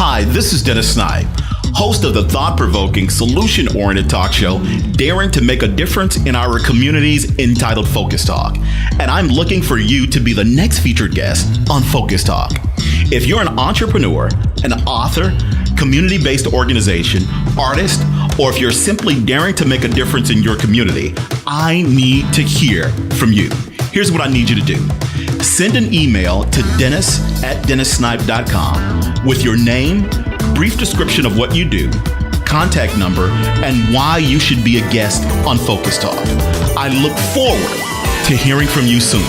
Hi, this is Dennis Snipe, host of the thought-provoking, solution-oriented talk show, daring to make a difference in our communities, entitled FocusTalk. And I'm looking for you to be the next featured guest on FocusTalk. If you're an entrepreneur, an author, community-based organization, artist, or if you're simply daring to make a difference in your community, I need to hear from you. Here's what I need you to do. Send an email to dennis@dennissnipe.com with your name, brief description of what you do, contact number, and why you should be a guest on FocusTalk. I look forward to hearing from you soon.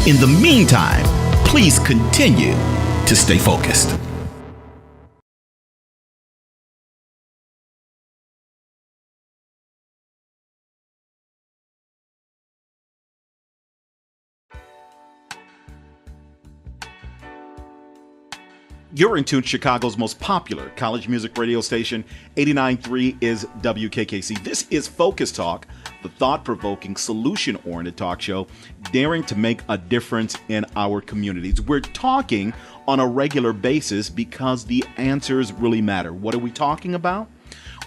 In the meantime, please continue to stay focused. You're in tune to Chicago's most popular college music radio station. 89.3 is WKKC. This is Focus Talk, the thought-provoking, solution-oriented talk show, daring to make a difference in our communities. We're talking on a regular basis because the answers really matter. What are we talking about?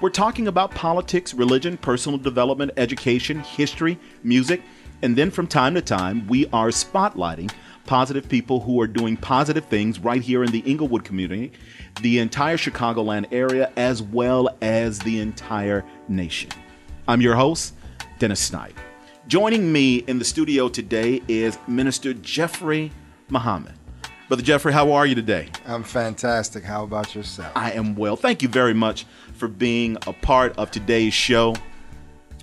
We're talking about politics, religion, personal development, education, history, music, and then from time to time, we are spotlighting positive people who are doing positive things right here in the Inglewood community, the entire Chicagoland area, as well as the entire nation. I'm your host, Dennis Snipe. Joining me in the studio today is Minister Jeffrey Muhammad. Brother Jeffrey, how are you today? I'm fantastic. How about yourself? I am well. Thank you very much for being a part of today's show.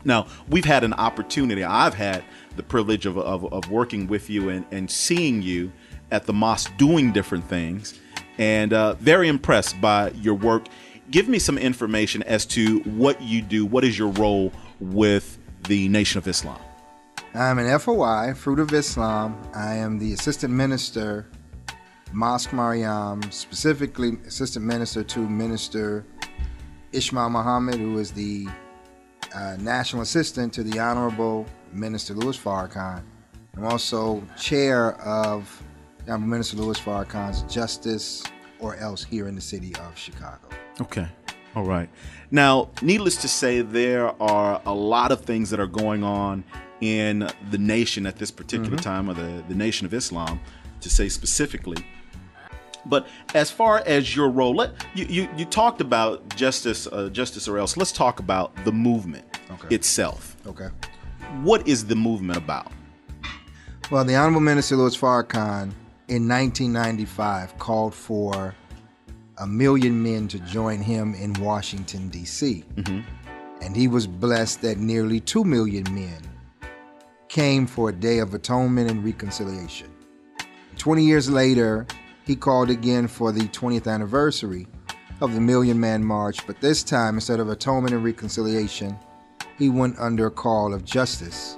Now, we've had an opportunity. I've had the privilege of working with you and seeing you at the mosque doing different things, and very impressed by your work. Give me some information as to what you do. What is your role with the Nation of Islam? I'm an FOI, Fruit of Islam. I am the Assistant Minister, Mosque Mariam, specifically Assistant Minister to Minister Ishmael Muhammad, who is the National Assistant to the Honorable Minister Louis Farrakhan. I'm also chair of Minister Louis Farrakhan's Justice or Else here in the city of Chicago. Okay. All right. Now, needless to say, there are a lot of things that are going on in the nation at this particular time, or the Nation of Islam, to say specifically. But as far as your role, you talked about justice or else. Let's talk about the movement itself. Okay. What is the movement about? Well, the Honorable Minister Louis Farrakhan in 1995 called for 1 million men to join him in Washington, D.C. And he was blessed that nearly 2 million men came for a day of atonement and reconciliation. 20 years later, he called again for the 20th anniversary of the Million Man March, but this time, instead of atonement and reconciliation, he went under a call of justice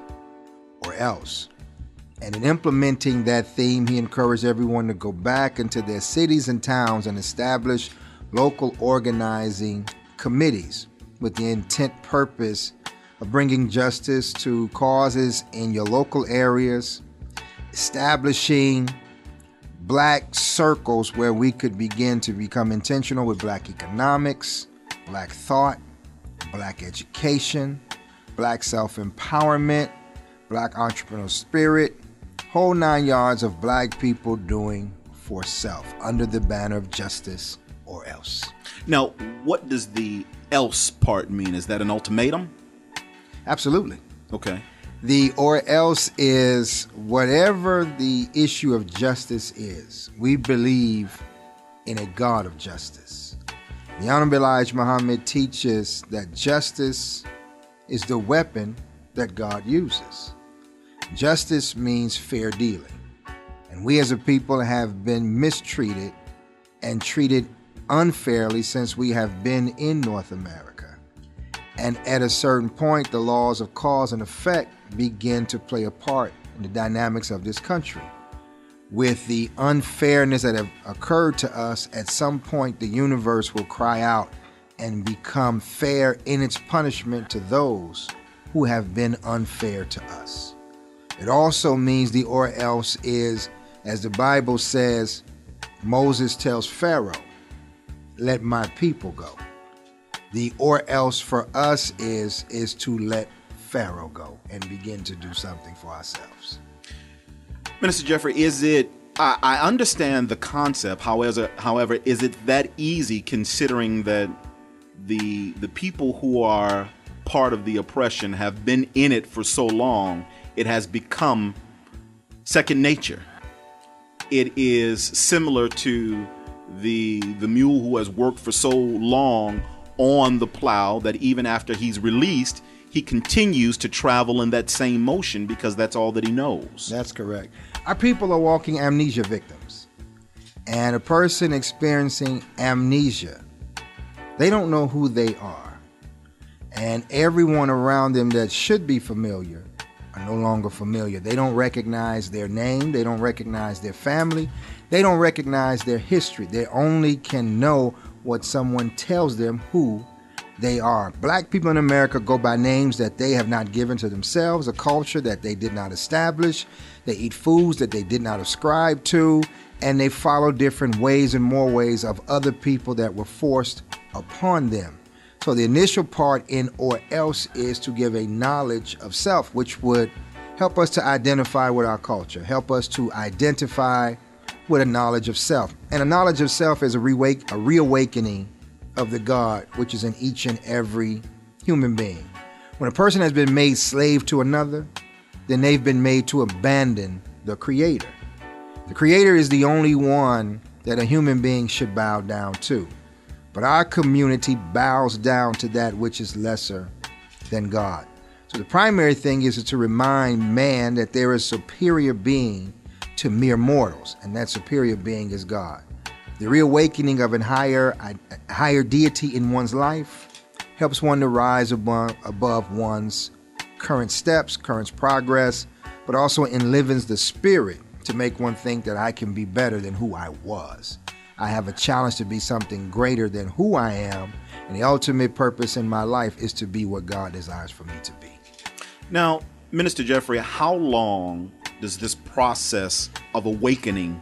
or else. And in implementing that theme, he encouraged everyone to go back into their cities and towns and establish local organizing committees with the intent purpose of bringing justice to causes in your local areas, establishing Black circles where we could begin to become intentional with Black economics, Black thought, Black education, Black self-empowerment, Black entrepreneurial spirit, whole 9 yards of Black people doing for self under the banner of justice or else. Now, what does the else part mean? Is that an ultimatum? Absolutely. Okay. The or else is whatever the issue of justice is. We believe in a God of justice. The Honorable Elijah Muhammad teaches that justice is the weapon that God uses. Justice means fair dealing. And we as a people have been mistreated and treated unfairly since we have been in North America. And at a certain point, the laws of cause and effect begin to play a part in the dynamics of this country. With the unfairness that have occurred to us, at some point the universe will cry out and become fair in its punishment to those who have been unfair to us. It also means the or else is, as the Bible says, Moses tells Pharaoh, let my people go. The or else for us is to let Pharaoh go and begin to do something for ourselves. Minister Jeffrey, is it, I understand the concept, however, is it that easy considering that the people who are part of the oppression have been in it for so long, it has become second nature? It is similar to the mule who has worked for so long on the plow that even after he's released, he continues to travel in that same motion because that's all that he knows. That's correct. Our people are walking amnesia victims. And a person experiencing amnesia, they don't know who they are. And everyone around them that should be familiar are no longer familiar. They don't recognize their name. They don't recognize their family. They don't recognize their history. They only can know what someone tells them who they are. Black people in America go by names that they have not given to themselves, a culture that they did not establish. They eat foods that they did not ascribe to, and they follow different ways and more ways of other people that were forced upon them. So the initial part in or else is to give a knowledge of self, which would help us to identify with our culture, help us to identify with a knowledge of self. And a knowledge of self is a reawakening of the God which is in each and every human being. When a person has been made slave to another, then they've been made to abandon the Creator. The Creator is the only one that a human being should bow down to. But our community bows down to that which is lesser than God. So the primary thing is to remind man that there is a superior being to mere mortals, and that superior being is God. The reawakening of a higher deity in one's life helps one to rise above one's current steps, current progress, but also enlivens the spirit to make one think that I can be better than who I was. I have a challenge to be something greater than who I am, and the ultimate purpose in my life is to be what God desires for me to be. Now, Minister Jeffrey, how long does this process of awakening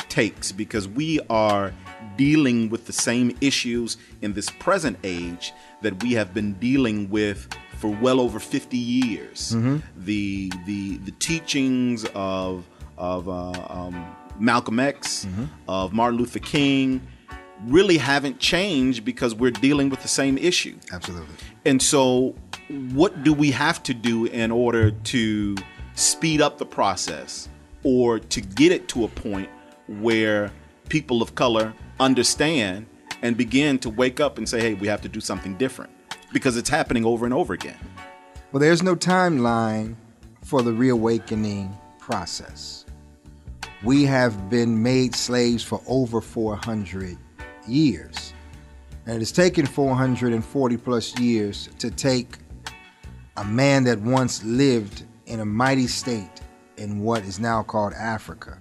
takes? Because we are dealing with the same issues in this present age that we have been dealing with for well over 50 years. Mm-hmm. The teachings of Malcolm X, mm-hmm. of Martin Luther King really haven't changed because we're dealing with the same issue. Absolutely. And so what do we have to do in order to speed up the process or to get it to a point where people of color understand and begin to wake up and say, hey, we have to do something different, because it's happening over and over again? Well, there's no timeline for the reawakening process. We have been made slaves for over 400 years. And it has taken 440 plus years to take a man that once lived in a mighty state in what is now called Africa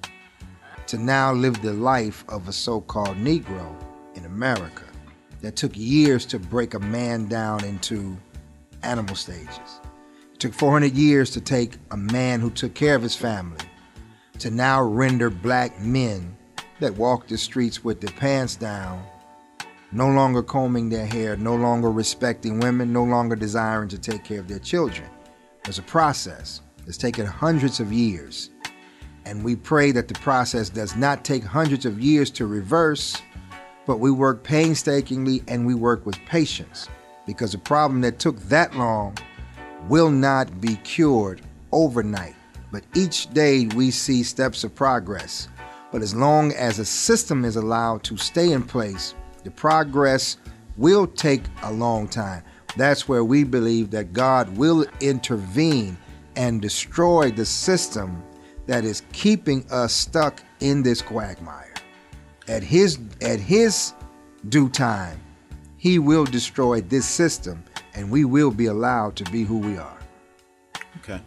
to now live the life of a so-called Negro in America. That took years to break a man down into animal stages. It took 400 years to take a man who took care of his family to now render black men that walk the streets with their pants down, no longer combing their hair, no longer respecting women, no longer desiring to take care of their children. There's a process that's taken hundreds of years, and we pray that the process does not take hundreds of years to reverse, but we work painstakingly and we work with patience, because a problem that took that long will not be cured overnight. But each day we see steps of progress. But as long as a system is allowed to stay in place, the progress will take a long time. That's where we believe that God will intervene and destroy the system that is keeping us stuck in this quagmire. At his due time, he will destroy this system, and we will be allowed to be who we are. Okay.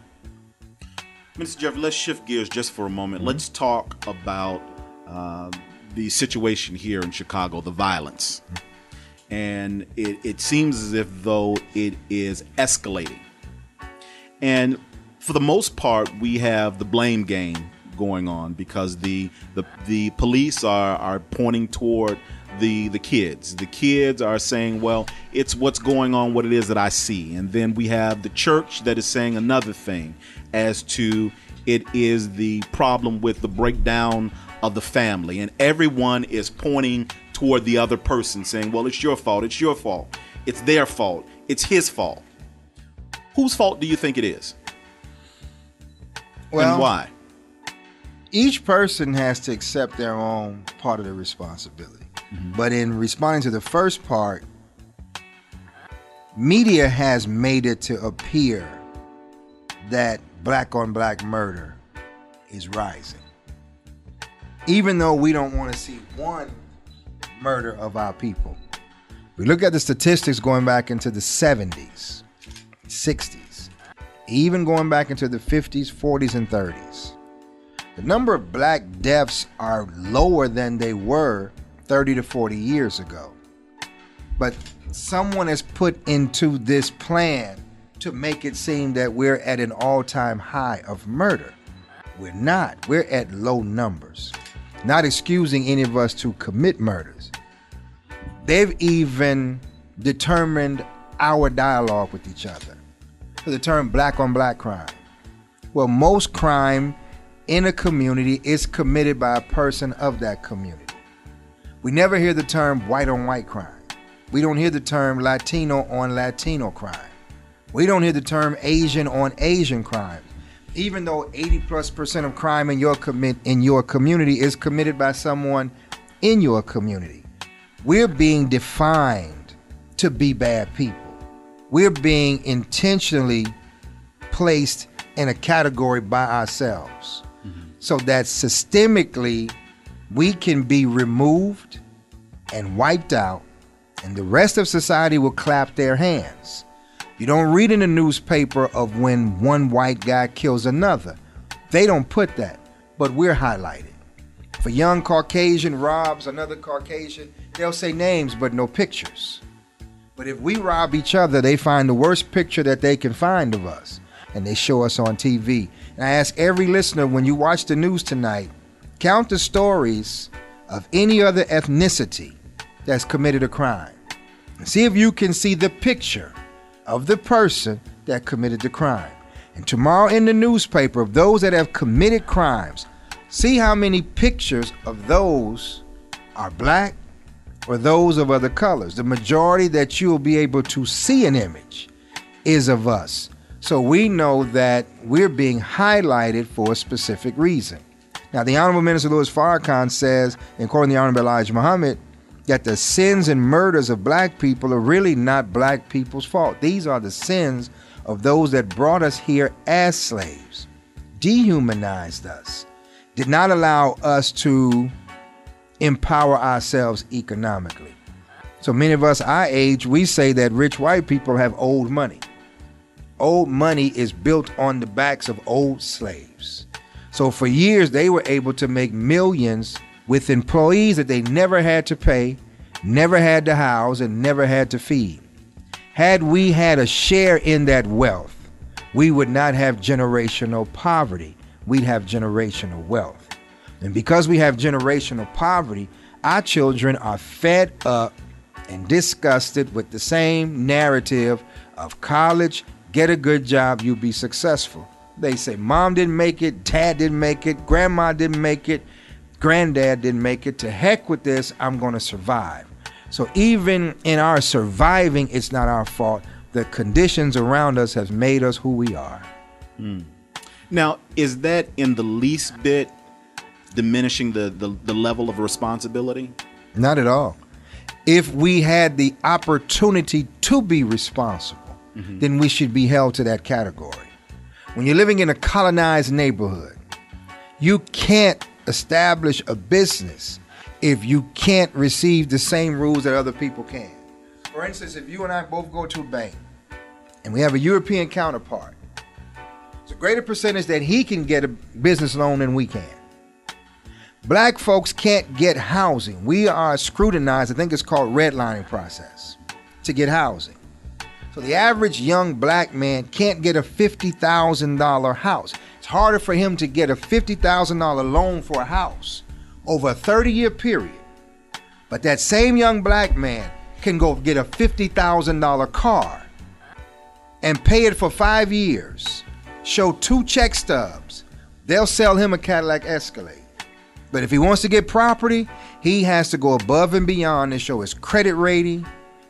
Mr. Jeffrey, let's shift gears just for a moment. Mm-hmm. Let's talk about the situation here in Chicago, the violence. Mm-hmm. And it seems as if though it is escalating. And for the most part, we have the blame game going on because the police are pointing toward the kids. The kids are saying, well, it's what's going on, what it is that I see. And then we have the church that is saying another thing as to it is the problem with the breakdown of the family. And everyone is pointing toward the other person saying, well, it's your fault. It's your fault. It's their fault. It's his fault. Whose fault do you think it is? Well, and why? Each person has to accept their own part of the responsibility. But in responding to the first part, media has made it to appear that black on black murder is rising. Even though we don't want to see one murder of our people. We look at the statistics going back into the 70s, 60s, even going back into the 50s, 40s, and 30s. The number of black deaths are lower than they were 30 to 40 years ago. But someone has put into this plan to make it seem that we're at an all-time high of murder. We're not. We're at low numbers. Not excusing any of us to commit murders. They've even determined our dialogue with each other. So the term black on black crime. Well, most crime in a community is committed by a person of that community. We never hear the term white on white crime. We don't hear the term Latino on Latino crime. We don't hear the term Asian on Asian crime. Even though 80+% of crime in your community is committed by someone in your community. We're being defined to be bad people. We're being intentionally placed in a category by ourselves. So that systemically we can be removed and wiped out, and the rest of society will clap their hands. You don't read in the newspaper of when one white guy kills another. They don't put that, but we're highlighted. If a young Caucasian robs another Caucasian, they'll say names but no pictures. But if we rob each other, they find the worst picture that they can find of us, and they show us on TV. And I ask every listener, when you watch the news tonight, count the stories of any other ethnicity that's committed a crime. And see if you can see the picture of the person that committed the crime. And tomorrow in the newspaper, of those that have committed crimes, see how many pictures of those are black or those of other colors. The majority that you'll be able to see an image is of us. So we know that we're being highlighted for a specific reason. Now, the Honorable Minister Louis Farrakhan says, and quoting the Honorable Elijah Muhammad, that the sins and murders of black people are really not black people's fault. These are the sins of those that brought us here as slaves, dehumanized us, did not allow us to empower ourselves economically. So many of us our age, we say that rich white people have old money. Old money is built on the backs of old slaves. So for years, they were able to make millions with employees that they never had to pay, never had to house, and never had to feed. Had we had a share in that wealth, we would not have generational poverty. We'd have generational wealth. And because we have generational poverty, our children are fed up and disgusted with the same narrative of college, get a good job, you'll be successful. They say, mom didn't make it, dad didn't make it, grandma didn't make it, granddad didn't make it. To heck with this, I'm going to survive. So even in our surviving, it's not our fault. The conditions around us have made us who we are. Now, is that in the least bit diminishing the level of responsibility? Not at all. If we had the opportunity to be responsible, then we should be held to that category. When you're living in a colonized neighborhood, you can't establish a business if you can't receive the same rules that other people can. For instance, if you and I both go to a bank and we have a European counterpart, it's a greater percentage that he can get a business loan than we can. Black folks can't get housing. We are scrutinized, I think it's called redlining process, to get housing. So the average young black man can't get a $50,000 house. It's harder for him to get a $50,000 loan for a house over a 30-year period. But that same young black man can go get a $50,000 car and pay it for 5 years, show 2 check stubs. They'll sell him a Cadillac Escalade. But if he wants to get property, he has to go above and beyond and show his credit rating,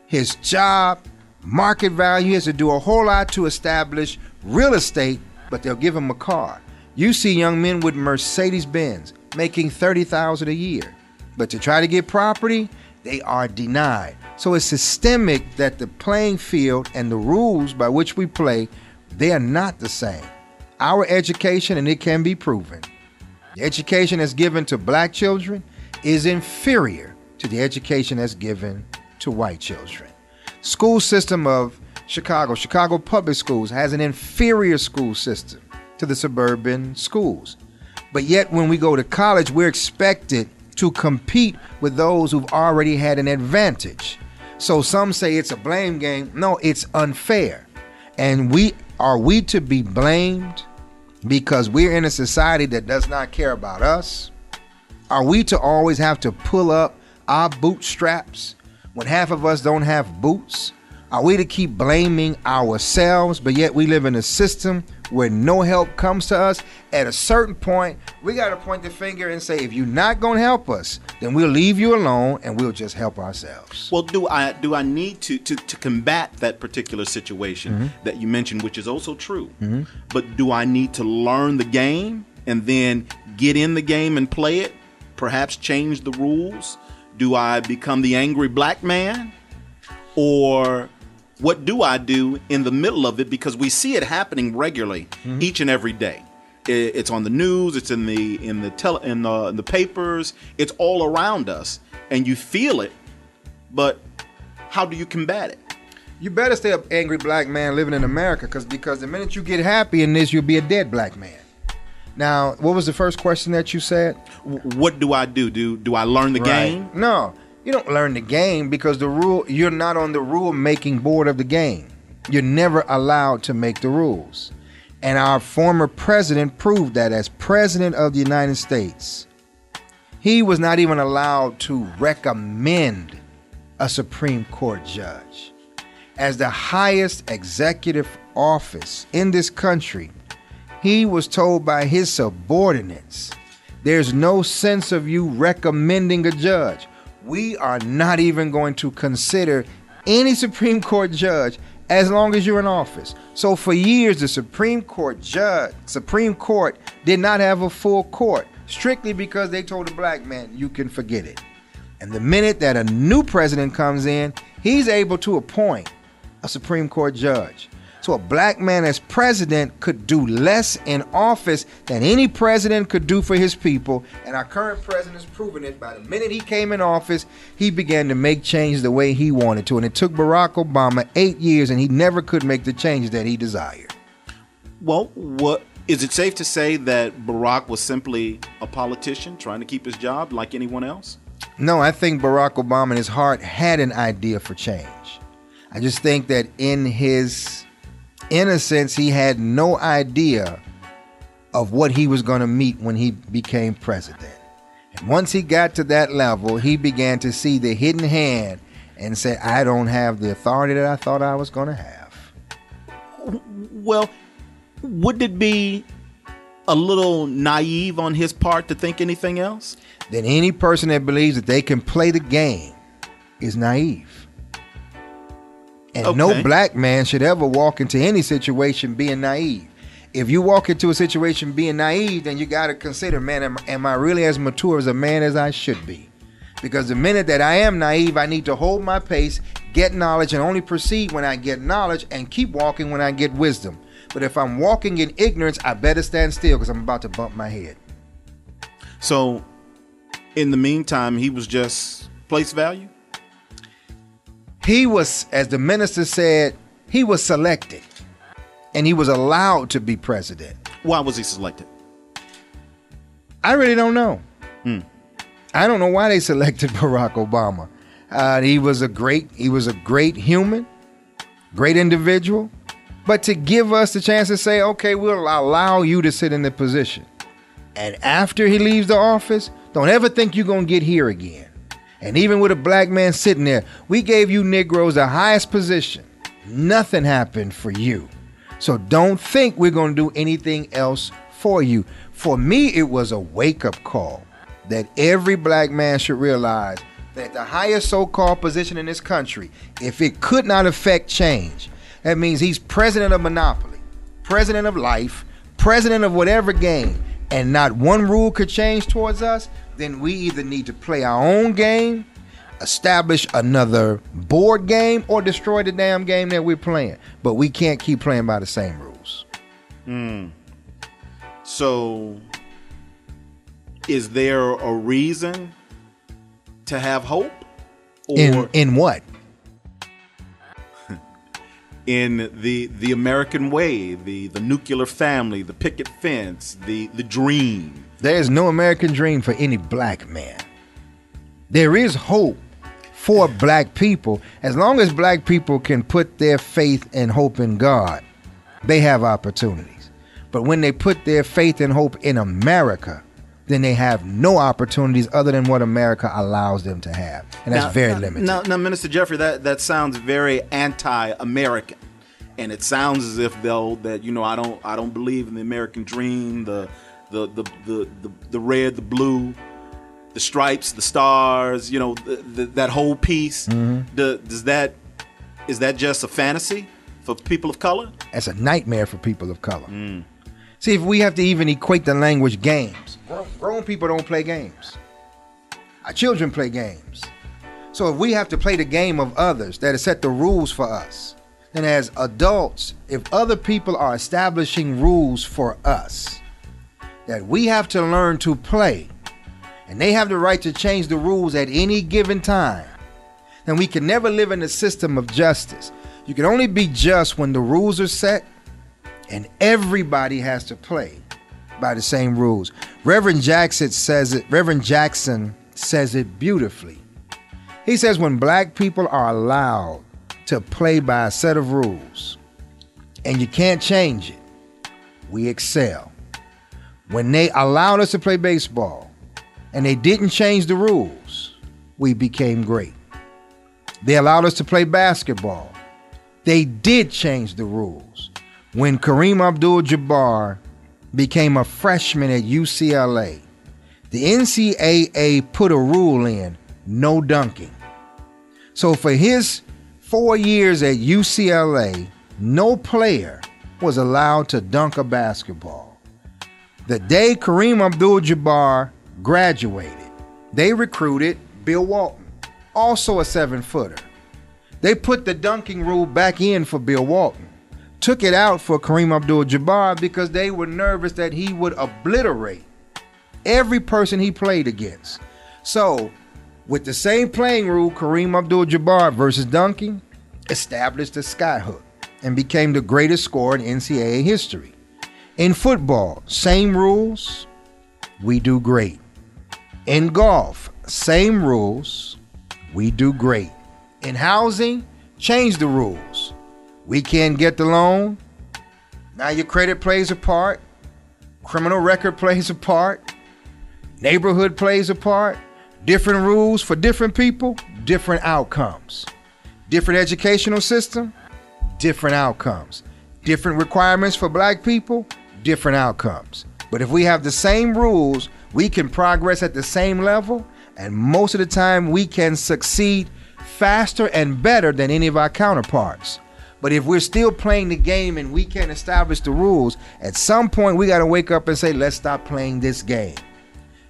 his job, market value. He has to do a whole lot to establish real estate, but they'll give him a car. You see young men with Mercedes-Benz making $30,000 a year. But to try to get property, they are denied. So it's systemic that the playing field and the rules by which we play, they are not the same. Our education, and it can be proven, the education that's given to black children is inferior to the education that's given to white children. School system of Chicago public schools has an inferior school system to the suburban schools. But yet when we go to college, we're expected to compete with those who've already had an advantage. So some say it's a blame game. No, it's unfair. And are we to be blamed because we're in a society that does not care about us? Are we to always have to pull up our bootstraps when half of us don't have boots? Are we to keep blaming ourselves, but yet we live in a system where no help comes to us? At a certain point, we got to point the finger and say, if you're not going to help us, then we'll leave you alone and we'll just help ourselves. Well, do I need to combat that particular situation that you mentioned, which is also true, but do I need to learn the game and then get in the game and play it, perhaps change the rules? Do I become the angry black man? Or what do I do in the middle of it? Because we see it happening regularly, each and every day. It's on the news. It's in the papers. It's all around us, and you feel it. But how do you combat it? You better stay an angry black man living in America, because the minute you get happy in this, you'll be a dead black man. Now, what was the first question that you said? What do I do? Do I learn the game? No. You don't learn the game because you're not on the rule-making board of the game. You're never allowed to make the rules. And our former president proved that as president of the United States. He was not even allowed to recommend a Supreme Court judge. As the highest executive office in this country, he was told by his subordinates, there's no sense of you recommending a judge. We are not even going to consider any Supreme Court judge as long as you're in office. So for years, the Supreme Court did not have a full court, strictly because they told the black man, you can forget it. And the minute that a new president comes in, he's able to appoint a Supreme Court judge. So a black man as president could do less in office than any president could do for his people. And our current president has proven it. By the minute he came in office, he began to make changes the way he wanted to. And it took Barack Obama 8 years, and he never could make the changes that he desired. Well, is it safe to say that Barack was simply a politician trying to keep his job like anyone else? No, I think Barack Obama in his heart had an idea for change. I just think that in his innocence, he had no idea of what he was going to meet when he became president. And once he got to that level, he began to see the hidden hand and say, I don't have the authority that I thought I was going to have. Well, would it be a little naive on his part to think anything else? Then any person that believes that they can play the game is naive. And no black man should ever walk into any situation being naive. If you walk into a situation being naive, then you got to consider, man, am I really as mature as a man as I should be? Because the minute that I am naive, I need to hold my pace, get knowledge, and only proceed when I get knowledge, and keep walking when I get wisdom. But if I'm walking in ignorance, I better stand still because I'm about to bump my head. So, in the meantime, he was just place value? He was, as the minister said, he was selected. And he was allowed to be president. Why was he selected? I really don't know. I don't know why they selected Barack Obama. He was a great human, great individual. but to give us the chance to say, okay, we'll allow you to sit in the position. And after he leaves the office, don't ever think you're going to get here again. And even with a black man sitting there, we gave you Negroes the highest position. Nothing happened for you. So don't think we're going to do anything else for you. For me, it was a wake-up call that every black man should realize that the highest so-called position in this country, if it could not affect change, that means he's president of monopoly, president of life, president of whatever game, and not one rule could change towards us, then we either need to play our own game, establish another board game, or destroy the damn game that we're playing. But we can't keep playing by the same rules. So, is there a reason to have hope? Or in what? In the American way, the nuclear family, the picket fence, the dream. There's no American dream for any black man. There is hope for black people. As long as black people can put their faith and hope in God, they have opportunities. But when they put their faith and hope in America, then they have no opportunities other than what America allows them to have. And that's very limited. Now, Minister Jeffrey, that sounds very anti-American. And it sounds as if I don't believe in the American dream, the red, the blue, the stripes, the stars, that whole piece. Mm-hmm. Is that just a fantasy for people of color? That's a nightmare for people of color. See, if we have to even equate the language games, grown people don't play games. Our children play games. So if we have to play the game of others that have set the rules for us, then as adults, if other people are establishing rules for us that we have to learn to play, and they have the right to change the rules at any given time, then we can never live in a system of justice. You can only be just when the rules are set and everybody has to play by the same rules. Reverend Jackson says it beautifully. He says when black people are allowed to play by a set of rules and you can't change it, we excel. When they allowed us to play baseball and they didn't change the rules, we became great. They allowed us to play basketball. They did change the rules. When Kareem Abdul-Jabbar became a freshman at UCLA, the NCAA put a rule in, no dunking. So for his 4 years at UCLA, no player was allowed to dunk a basketball. The day Kareem Abdul-Jabbar graduated, they recruited Bill Walton, also a 7-footer. They put the dunking rule back in for Bill Walton, took it out for Kareem Abdul-Jabbar because they were nervous that he would obliterate every person he played against. So, with the same playing rule, Kareem Abdul-Jabbar versus dunking established the skyhook and became the greatest scorer in NCAA history. In football, same rules, we do great. In golf, same rules, we do great. In housing, change the rules. We can't get the loan. Now your credit plays a part. Criminal record plays a part. Neighborhood plays a part. Different rules for different people, different outcomes. Different educational system, different outcomes. Different requirements for black people, different outcomes. But if we have the same rules, we can progress at the same level, and most of the time we can succeed faster and better than any of our counterparts. But if we're still playing the game and we can't establish the rules, at some point we got to wake up and say, let's stop playing this game.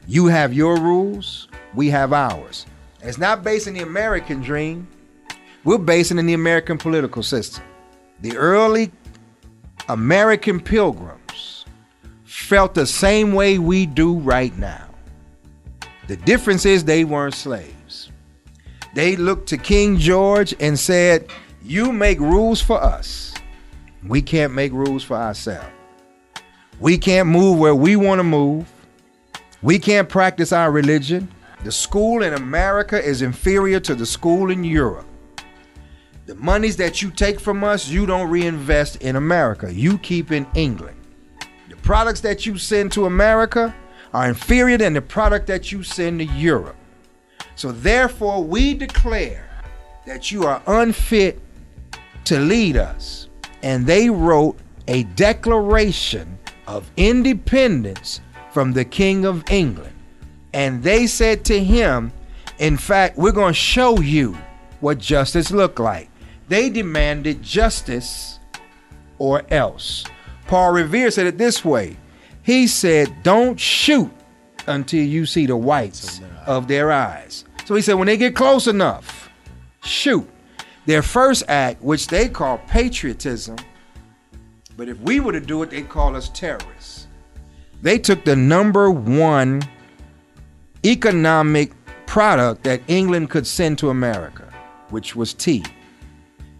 You have your rules, we have ours. And it's not based on the American dream. We're basing in the American political system. The early American pilgrims felt the same way we do right now. The difference is they weren't slaves. They looked to King George and said, you make rules for us. We can't make rules for ourselves. We can't move where we want to move. We can't practice our religion. The school in America is inferior to the school in Europe. The monies that you take from us, you don't reinvest in America. You keep in England. The products that you send to America are inferior than the product that you send to Europe. So therefore, we declare that you are unfit to lead us. And they wrote a declaration of independence from the King of England. And they said to him, in fact, we're going to show you what justice looked like. They demanded justice or else. Paul Revere said it this way. He said, don't shoot until you see the whites of their eyes. So he said, when they get close enough, shoot. Their first act, which they call patriotism, but if we were to do it, they'd call us terrorists. They took the number one economic product that England could send to America, which was tea.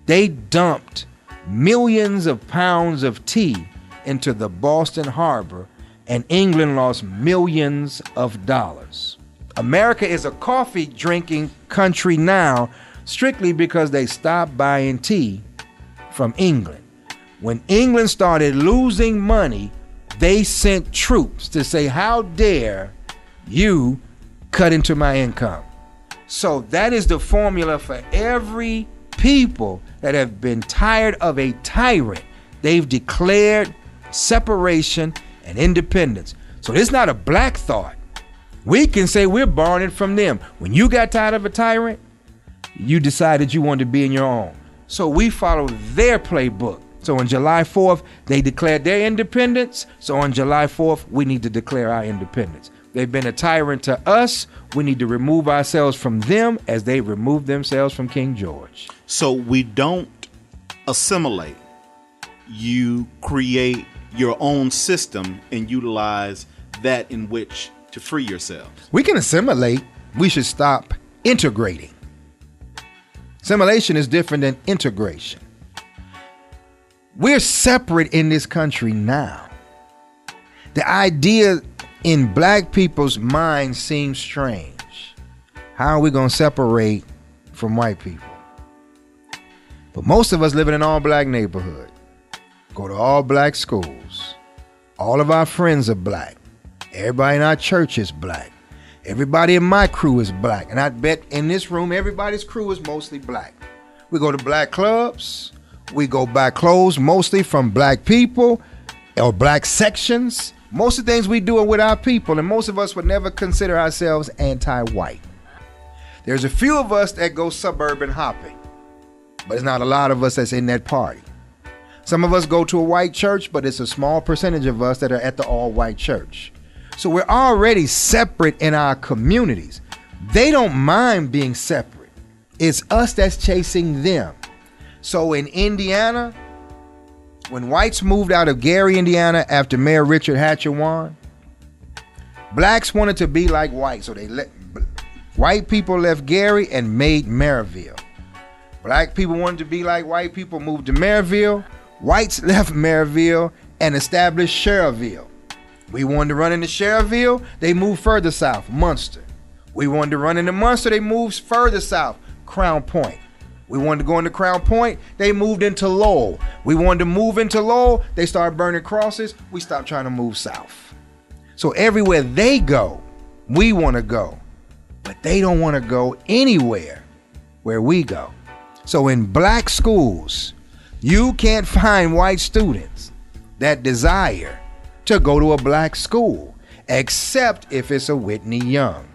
They dumped millions of pounds of tea into the Boston Harbor, and England lost millions of dollars. America is a coffee drinking country now strictly because they stopped buying tea from England. When England started losing money, they sent troops to say, how dare you cut into my income? So that is the formula for every people that have been tired of a tyrant. They've declared separation and independence. So it's not a black thought. We can say we're borrowing it from them. When you got tired of a tyrant, you decided you wanted to be in your own. So we follow their playbook. So on July 4th, they declared their independence. So on July 4th, we need to declare our independence. They've been a tyrant to us. We need to remove ourselves from them as they removed themselves from King George. So we don't assimilate. You create your own system and utilize that in which to free yourselves. We can assimilate. We should stop integrating. Assimilation is different than integration. We're separate in this country now. The idea in black people's minds seems strange. How are we going to separate from white people? But most of us live in an all-black neighborhood, go to all-black schools. All of our friends are black. Everybody in our church is black. Everybody in my crew is black. And I bet in this room, everybody's crew is mostly black. We go to black clubs. We go buy clothes mostly from black people or black sections. Most of the things we do are with our people, and most of us would never consider ourselves anti-white. There's a few of us that go suburban hopping, but it's not a lot of us that's in that party. Some of us go to a white church, but it's a small percentage of us that are at the all-white church. So we're already separate in our communities. They don't mind being separate. It's us that's chasing them. So in Indiana, when whites moved out of Gary, Indiana, after Mayor Richard Hatcher won, blacks wanted to be like whites. So white people left Gary and made Maryville. Black people wanted to be like white people, moved to Maryville. Whites left Maryville and established Sherrville. We wanted to run into Sherrville, they moved further south, Munster. We wanted to run into Munster, they moved further south, Crown Point. We wanted to go into Crown Point, they moved into Lowell. We wanted to move into Lowell, they started burning crosses, we stopped trying to move south. So everywhere they go, we want to go. But they don't want to go anywhere where we go. So in black schools, you can't find white students that desire to go to a black school, except if it's a Whitney Young.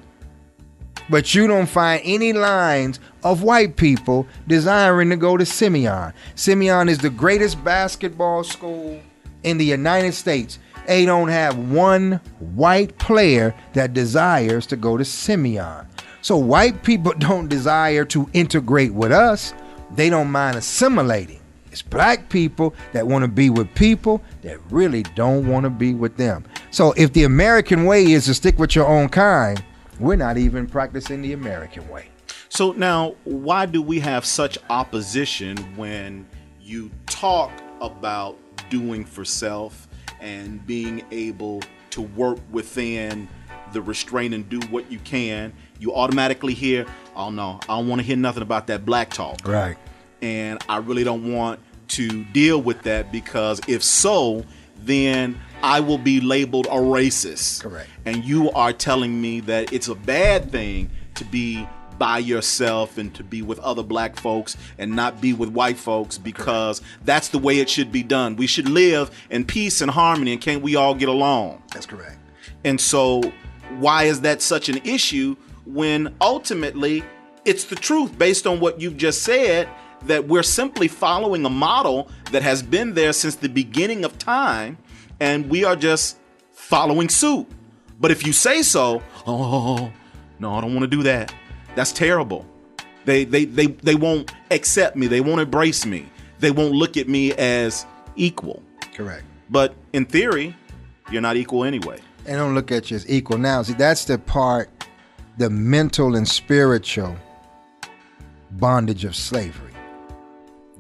But you don't find any lines of white people desiring to go to Simeon. Simeon is the greatest basketball school in the United States. They don't have one white player that desires to go to Simeon. So white people don't desire to integrate with us. They don't mind assimilating. It's black people that want to be with people that really don't want to be with them. So if the American way is to stick with your own kind, we're not even practicing the American way. So now, why do we have such opposition when you talk about doing for self and being able to work within the restraint and do what you can? You automatically hear, oh no, I don't want to hear nothing about that black talk. Right. And I really don't want to deal with that, because if so, then I will be labeled a racist. Correct. And you are telling me that it's a bad thing to be by yourself and to be with other black folks and not be with white folks, because that's the way it should be done. We should live in peace and harmony, and can't we all get along? That's correct. And so why is that such an issue when ultimately it's the truth based on what you've just said, that we're simply following a model that has been there since the beginning of time, and we are just following suit. But if you say so, oh, no, I don't want to do that. That's terrible. They won't accept me. They won't embrace me. They won't look at me as equal. Correct. But in theory, you're not equal anyway. They don't look at you as equal. Now, see, that's the part, the mental and spiritual bondage of slavery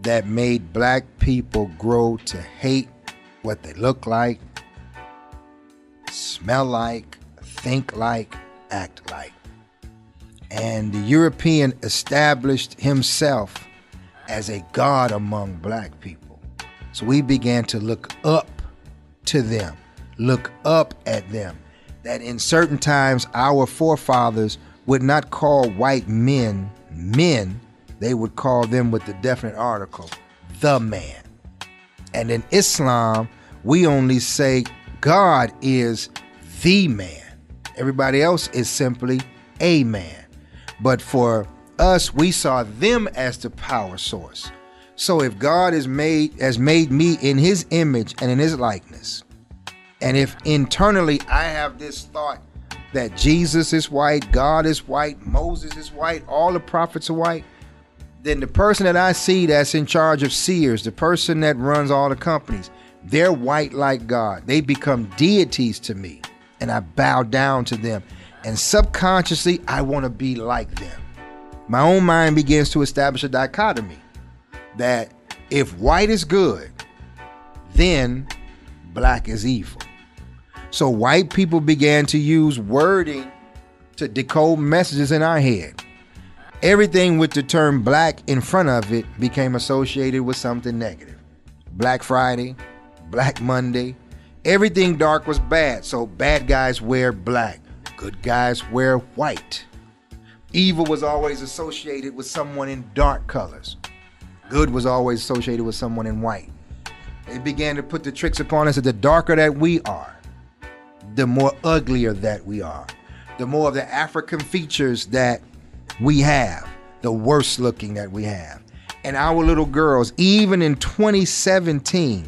that made black people grow to hate what they look like, smell like, think like, act like. And the European established himself as a god among black people. So we began to look up to them, look up at them. That in certain times our forefathers would not call white men men, they would call them with the definite article, the man. And in Islam, we only say God is the man. Everybody else is simply a man. But for us, we saw them as the power source. So if God has made me in his image and in his likeness, and if internally I have this thought that Jesus is white, God is white, Moses is white, all the prophets are white, then the person that I see that's in charge of Sears, the person that runs all the companies, they're white like God. They become deities to me, and I bow down to them. And subconsciously, I want to be like them. My own mind begins to establish a dichotomy that if white is good, then black is evil. So white people began to use wording to decode messages in our head. Everything with the term black in front of it became associated with something negative. Black Friday, Black Monday, everything dark was bad. So bad guys wear black. Good guys wear white. Evil was always associated with someone in dark colors. Good was always associated with someone in white. They began to put the tricks upon us that the darker that we are, the more uglier that we are. The more of the African features that we have, the worse looking that we have. And our little girls, even in 2017,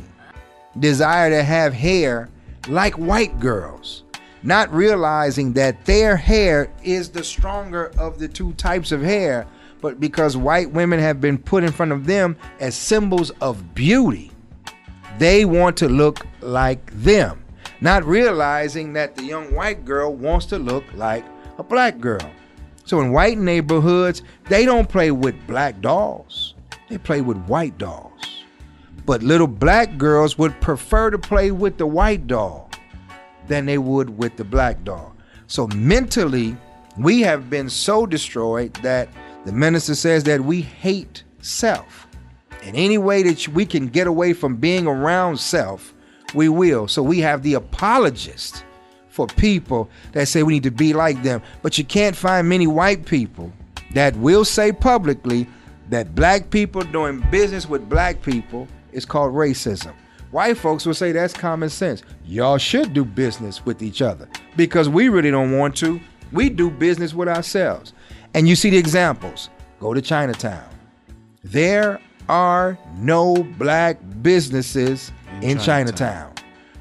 desire to have hair like white girls, not realizing that their hair is the stronger of the two types of hair, but because white women have been put in front of them as symbols of beauty, they want to look like them, not realizing that the young white girl wants to look like a black girl. So in white neighborhoods, they don't play with black dolls, they play with white dolls. But little black girls would prefer to play with the white doll than they would with the black doll. So mentally, we have been so destroyed that the minister says that we hate self. And any way that we can get away from being around self, we will. So we have the apologists for people that say we need to be like them. But you can't find many white people that will say publicly that black people doing business with black people is called racism. White folks will say that's common sense. Y'all should do business with each other because we really don't want to. We do business with ourselves. And you see the examples. Go to Chinatown. There are no black businesses in Chinatown.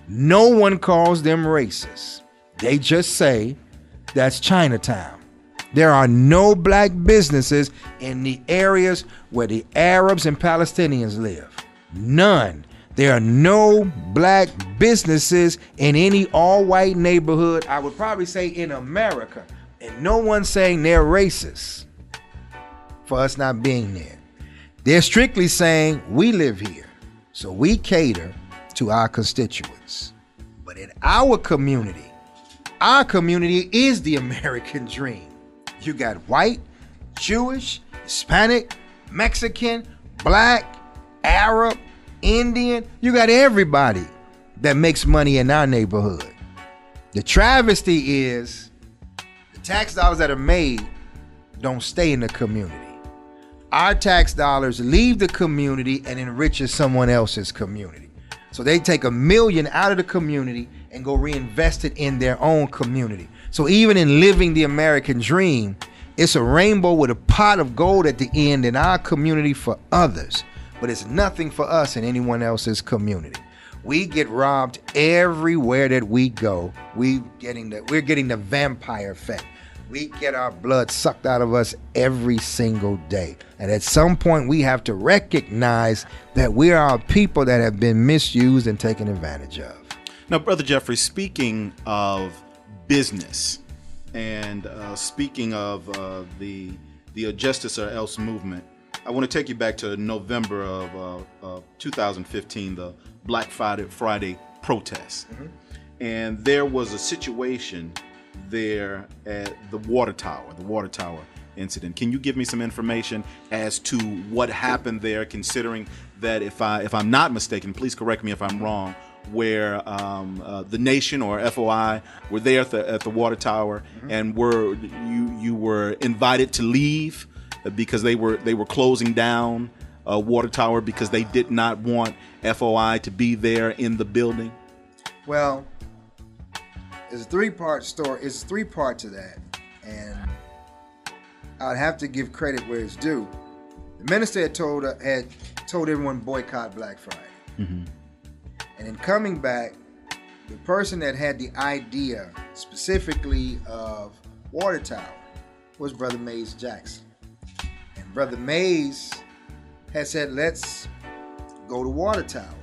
No one calls them racist. They just say that's Chinatown. There are no black businesses in the areas where the Arabs and Palestinians live. None. There are no black businesses in any all-white neighborhood, I would probably say in America. And no one's saying they're racist for us not being there. They're strictly saying we live here, so we cater to our constituents. But in our community is the American dream. You got white, Jewish, Hispanic, Mexican, black, Arab, Indian. You got everybody that makes money in our neighborhood. The travesty is the tax dollars that are made don't stay in the community. Our tax dollars leave the community and enriches someone else's community. So they take $1 million out of the community and go reinvest it in their own community. So even in living the American dream, it's a rainbow with a pot of gold at the end in our community for others, but it's nothing for us in anyone else's community. We get robbed everywhere that we go. We're getting the vampire effect. We get our blood sucked out of us every single day. And at some point, we have to recognize that we are a people that have been misused and taken advantage of. Now, Brother Jeffrey, speaking of business and speaking of the Justice or Else movement, I want to take you back to November of 2015, the Black Friday protests. Mm-hmm. And there was a situation there at the water tower incident. Can you give me some information as to what happened there, considering that if I'm not mistaken, please correct me if I'm wrong, where the Nation or FOI were there at the water tower, mm-hmm. and you were invited to leave because they were closing down water tower because they did not want FOI to be there in the building? Well, it's a three-part story. It's 3 parts to that, and I'd have to give credit where it's due. The minister had told everyone boycott Black Friday, mm-hmm. and in coming back, the person that had the idea specifically of water tower was Brother Mays Jackson, and Brother Mays had said, "Let's go to water tower,"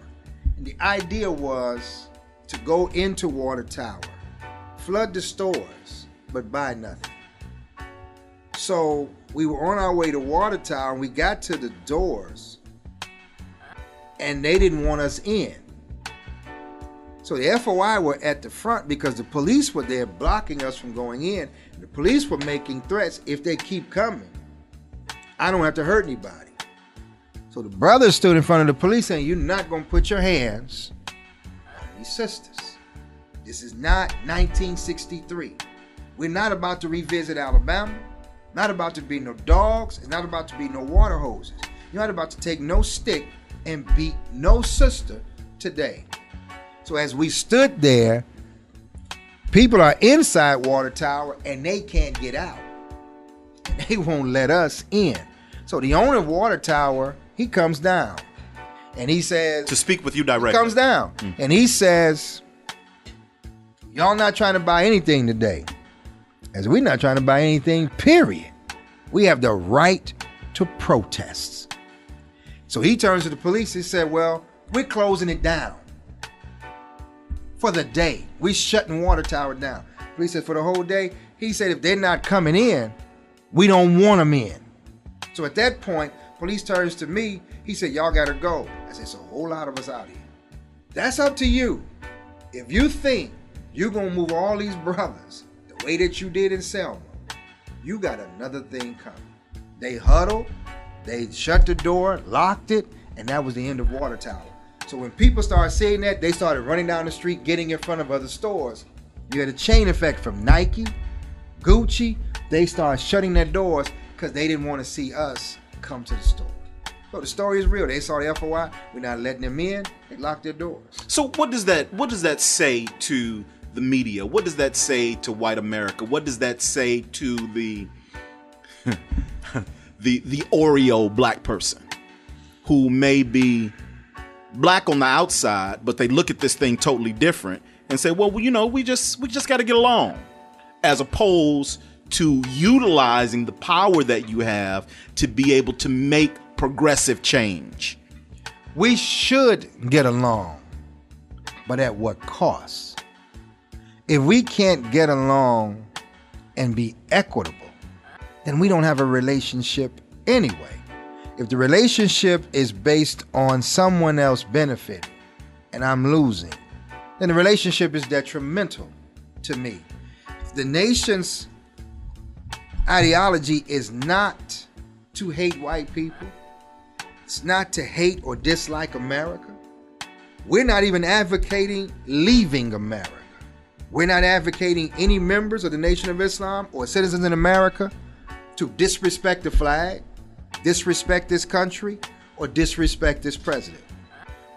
and the idea was to go into water tower, flood the stores, but buy nothing. So we were on our way to water tower, and we got to the doors, and they didn't want us in. So the FOI were at the front because the police were there blocking us from going in. The police were making threats: if they keep coming, I don't have to hurt anybody. So the brothers stood in front of the police saying, "You're not going to put your hands on these sisters. This is not 1963. We're not about to revisit Alabama. Not about to be no dogs. It's not about to be no water hoses. You're not about to take no stick and beat no sister today." So as we stood there, people are inside water tower and they can't get out. And they won't let us in. So the owner of water tower, he comes down and he says, to speak with you directly. He comes down and he says, "Y'all not trying to buy anything today, as we're not trying to buy anything, period. We have the right to protest." So he turns to the police. He said, "Well, we're closing it down for the day. We're shutting water tower down." Police said, "For the whole day?" He said, "If they're not coming in, we don't want them in." So at that point, police turns to me. He said, "Y'all gotta go." I said, "It's a whole lot of us out here. That's up to you. If you think you're gonna move all these brothers the way that you did in Selma, you got another thing coming." They huddled, they shut the door, locked it, and that was the end of water tower. So when people started seeing that, they started running down the street, getting in front of other stores. You had a chain effect from Nike, Gucci. They started shutting their doors because they didn't want to see us come to the store. So the story is real. They saw the FOI. We're not letting them in. They locked their doors. So what does that say to the media? What does that say to white America? What does that say to the Oreo black person who may be black on the outside, but they look at this thing totally different and say, "Well, you know, we just got to get along," as opposed to utilizing the power that you have to be able to make progressive change? We should get along, but at what cost? If we can't get along and be equitable, then we don't have a relationship anyway. If the relationship is based on someone else benefiting and I'm losing, then the relationship is detrimental to me. If the nation's ideology is not to hate white people, It's not to hate or dislike America. We're not even advocating leaving America. We're not advocating any members of the Nation of Islam or citizens in America to disrespect the flag, disrespect this country, or disrespect this president.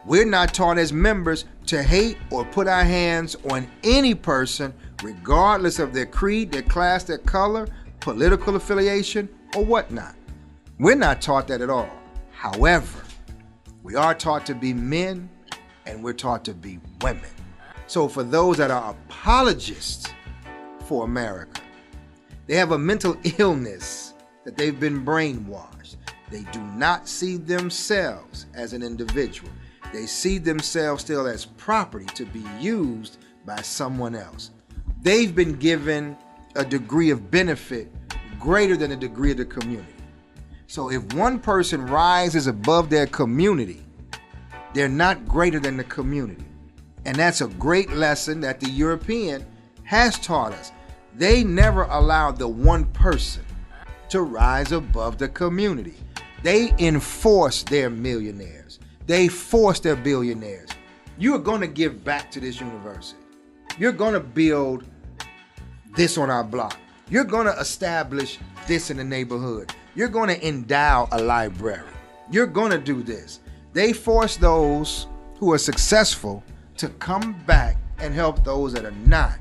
We're not taught as members to hate or put our hands on any person, regardless of their creed, their class, their color, political affiliation, or whatnot. We're not taught that at all. However, we are taught to be men and we're taught to be women. So for those that are apologists for America, they have a mental illness that they've been brainwashed. They do not see themselves as an individual. They see themselves still as property to be used by someone else. They've been given a degree of benefit greater than the degree of the community. So if one person rises above their community, they're not greater than the community. And that's a great lesson that the European has taught us. They never allowed the one person to rise above the community. They enforce their millionaires. They force their billionaires. You are going to give back to this university. You're going to build this on our block. You're going to establish this in the neighborhood. You're going to endow a library. You're going to do this. They force those who are successful to come back and help those that are not.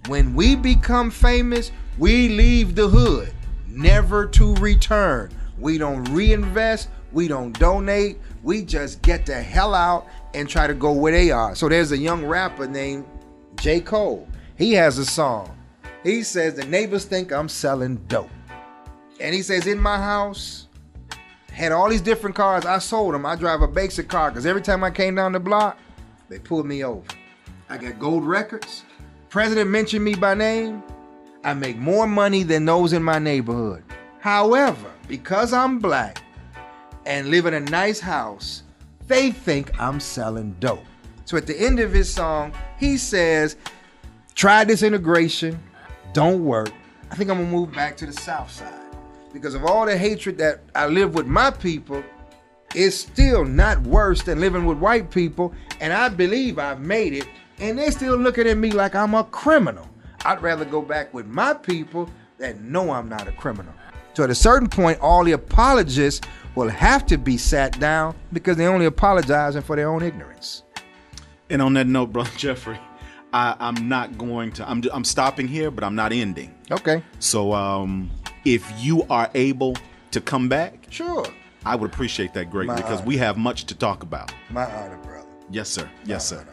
When we become famous, we leave the hood, never to return. We don't reinvest. We don't donate. We just get the hell out and try to go where they are. So there's a young rapper named J. Cole. He has a song. He says, the neighbors think I'm selling dope. And he says, in my house, had all these different cars. I sold them. I drive a basic car because every time I came down the block, they pulled me over. I got gold records. President mentioned me by name. I make more money than those in my neighborhood. However, because I'm black and live in a nice house, they think I'm selling dope. So at the end of his song, he says, try this integration, don't work. I think I'm gonna move back to the South Side. Because of all the hatred that I live with my people, it's still not worse than living with white people, and I believe I've made it, and they're still looking at me like I'm a criminal. I'd rather go back with my people that know I'm not a criminal. So at a certain point, all the apologists will have to be sat down because they're only apologizing for their own ignorance. And on that note, Brother Jeffrey, I'm not going to, I'm stopping here, but I'm not ending. Okay. So if you are able to come back, sure, I would appreciate that greatly because honor. we have much to talk about. My honor, brother. Yes, sir. Yes, sir. Honor.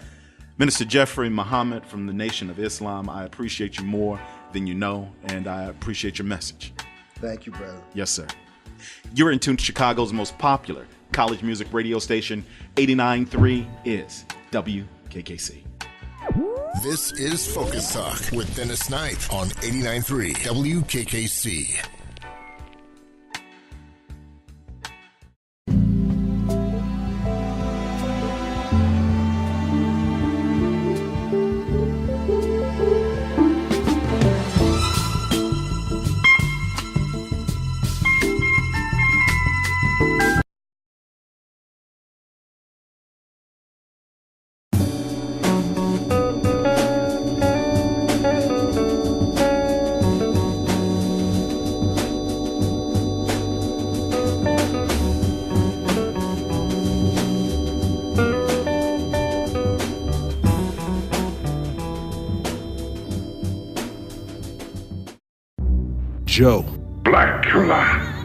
Minister Jeffrey Muhammad from the Nation of Islam, I appreciate you more than you know, and I appreciate your message. Thank you, brother. Yes, sir. You're in tune to Chicago's most popular college music radio station. 89.3 is WKKC. This is Focus Talk with Dennis Snipe on 89.3 WKKC. Joe. Blackula.